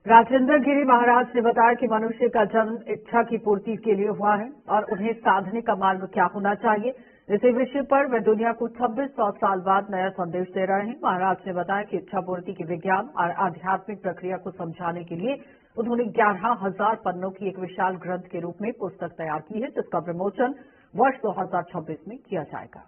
राजेंद्र गिरी महाराज ने बताया कि मनुष्य का जन्म इच्छा की पूर्ति के लिए हुआ है और उन्हें साधने का मार्ग क्या होना चाहिए, इसी विषय पर वे दुनिया को 2600 साल बाद नया संदेश दे रहे हैं। महाराज ने बताया कि इच्छा पूर्ति की विज्ञान और आध्यात्मिक प्रक्रिया को समझाने के लिए उन्होंने 11,000 पन्नों की एक विशाल ग्रंथ के रूप में पुस्तक तैयार की है, जिसका विमोचन वर्ष 2026 में किया जाएगा।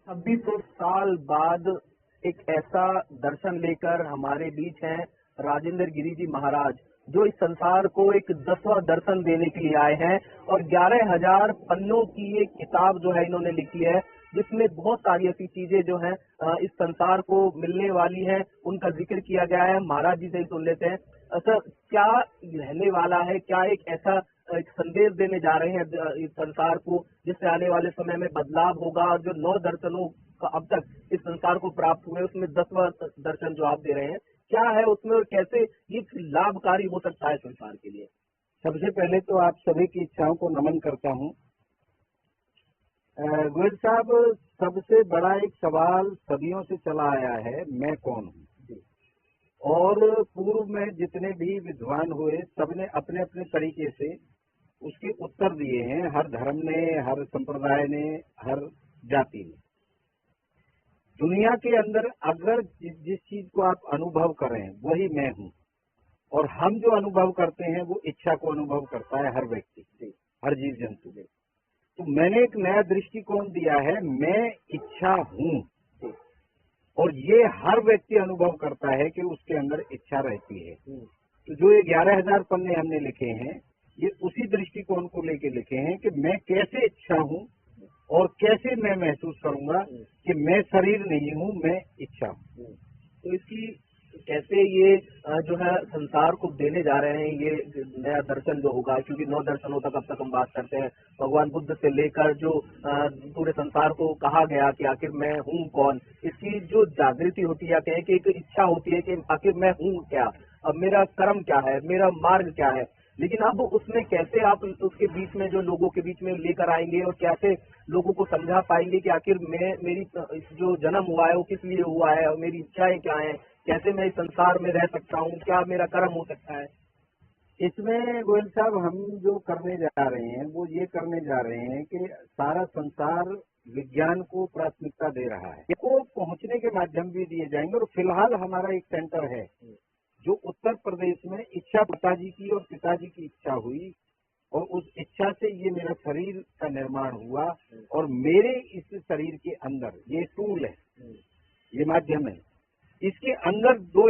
2600 साल बाद एक ऐसा दर्शन लेकर हमारे बीच हैं राजेंद्र गिरी जी महाराज, जो इस संसार को एक 10वां दर्शन देने के लिए आए हैं और 11,000 पन्नों की एक किताब जो है इन्होंने लिखी है, जिसमें बहुत सारी ऐसी चीजें जो हैं इस संसार को मिलने वाली हैं, उनका जिक्र किया गया है। महाराज जी से ही सुन लेते हैं, सर क्या रहने वाला है, क्या एक ऐसा एक संदेश देने जा रहे हैं इस संसार को, जिससे आने वाले समय में बदलाव होगा और जो 9 दर्शनों का अब तक इस संसार को प्राप्त हुए उसमें 10वां दर्शन जो आप दे रहे हैं, क्या है उसमें और कैसे ये लाभकारी हो सकता है संसार के लिए? सबसे पहले तो आप सभी की इच्छाओं को नमन करता हूँ। गोयल साहब, सबसे बड़ा एक सवाल सदियों से चला आया है, मैं कौन हूँ? और पूर्व में जितने भी विद्वान हुए सबने अपने अपने तरीके से उसके उत्तर दिए हैं, हर धर्म ने, हर संप्रदाय ने, हर जाति ने। दुनिया के अंदर अगर जिस चीज को आप अनुभव करें वही मैं हूँ, और हम जो अनुभव करते हैं वो इच्छा को अनुभव करता है, हर व्यक्ति, हर जीव जंतु में। तो मैंने एक नया दृष्टिकोण दिया है, मैं इच्छा हूँ, और ये हर व्यक्ति अनुभव करता है कि उसके अंदर इच्छा रहती है। तो जो ये 11,000 पन्ने हमने लिखे हैं, ये उसी दृष्टिकोण को लेके लिखे हैं कि मैं कैसे इच्छा हूँ और कैसे मैं महसूस करूंगा कि मैं शरीर नहीं हूँ, मैं इच्छा हूँ। तो इसकी कैसे ये जो है संसार को देने जा रहे हैं, ये नया दर्शन जो होगा, क्योंकि 9 दर्शनों तक अब तक हम बात करते हैं, भगवान बुद्ध से लेकर जो पूरे संसार को कहा गया कि आखिर मैं हूँ कौन, इसकी जो जागृति होती है, कहें कि एक इच्छा होती है कि आखिर मैं हूँ क्या, अब मेरा कर्म क्या है, मेरा मार्ग क्या है। लेकिन अब उसमें कैसे आप उसके बीच में जो लोगों के बीच में लेकर आएंगे और कैसे लोगों को समझा पाएंगे कि आखिर मेरी जो जन्म हुआ है वो किस लिए हुआ है और मेरी इच्छाएं क्या हैं, कैसे मैं इस संसार में रह सकता हूँ, क्या मेरा कर्म हो सकता है? इसमें गोयल साहब हम जो करने जा रहे हैं वो ये करने जा रहे हैं कि सारा संसार विज्ञान को प्राथमिकता दे रहा है, इसको पहुंचने के माध्यम भी दिए जाएंगे। और फिलहाल हमारा एक सेंटर है जो उत्तर प्रदेश में, इच्छा पिताजी की और पिताजी की इच्छा हुई, और उस इच्छा से ये मेरा शरीर का निर्माण हुआ, और मेरे इस शरीर के अंदर ये टूल है, ये माध्यम है, इसके अंदर 2